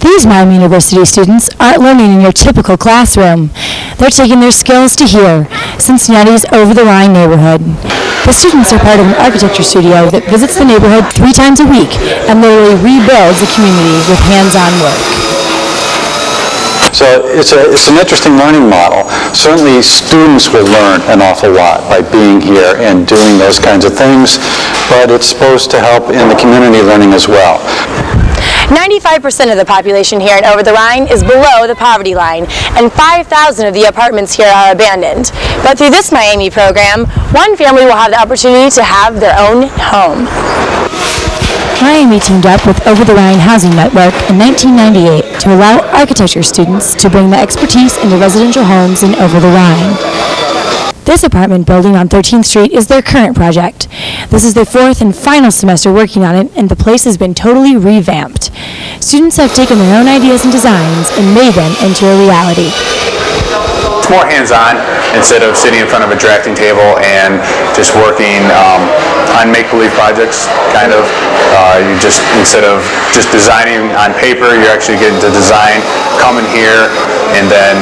These Miami University students aren't learning in your typical classroom. They're taking their skills to here, Cincinnati's Over the Rhine neighborhood. The students are part of an architecture studio that visits the neighborhood 3 times a week and literally rebuilds the community with hands-on work. So it's an interesting learning model. Certainly students will learn an awful lot by being here and doing those kinds of things, but it's supposed to help in the community learning as well. 95% of the population here in Over the Rhine is below the poverty line, and 5,000 of the apartments here are abandoned. But through this Miami program, one family will have the opportunity to have their own home. Miami teamed up with Over the Rhine Housing Network in 1998 to allow architecture students to bring the expertise into residential homes in Over the Rhine. This apartment building on 13th Street is their current project. This is their 4th and final semester working on it, and the place has been totally revamped. Students have taken their own ideas and designs and made them into a reality. It's more hands-on instead of sitting in front of a drafting table and just working on make-believe projects, kind of. You just, instead of just designing on paper, you're actually getting to design, come in here, and then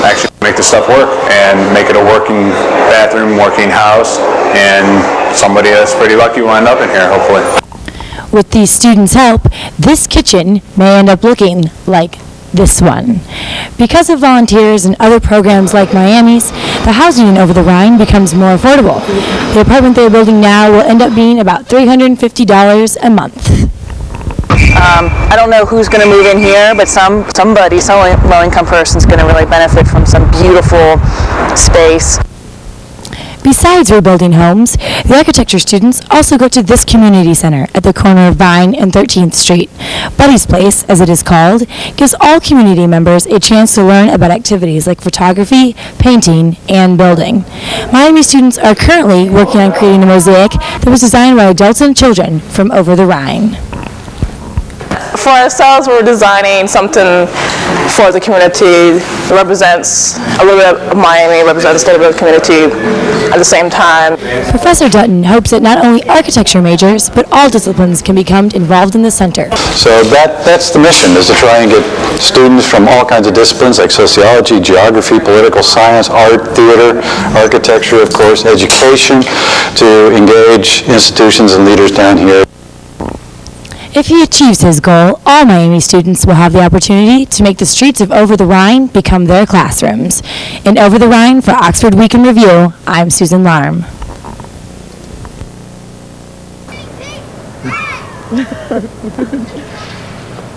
actually make the stuff work and make it a working bathroom, working house, and somebody that's pretty lucky will end up in here, hopefully. With these students' help, this kitchen may end up looking like this one. Because of volunteers and other programs like Miami's, the housing in Over the Rhine becomes more affordable. The apartment they're building now will end up being about $350 a month. I don't know who's going to move in here, but some low-income person's going to really benefit from some beautiful space. Besides rebuilding homes, the architecture students also go to this community center at the corner of Vine and 13th Street. Buddy's Place, as it is called, gives all community members a chance to learn about activities like photography, painting, and building. Miami students are currently working on creating a mosaic that was designed by adults and children from Over the Rhine. For ourselves, we're designing something for the community that represents a little bit of Miami, represents a little bit of the community at the same time. Professor Dutton hopes that not only architecture majors, but all disciplines can become involved in the center. So that's the mission, is to try and get students from all kinds of disciplines like sociology, geography, political science, art, theater, architecture, of course, education, to engage institutions and leaders down here. If he achieves his goal, all Miami students will have the opportunity to make the streets of Over the Rhine become their classrooms. In Over the Rhine for Oxford Week in Review, I'm Susan Larm.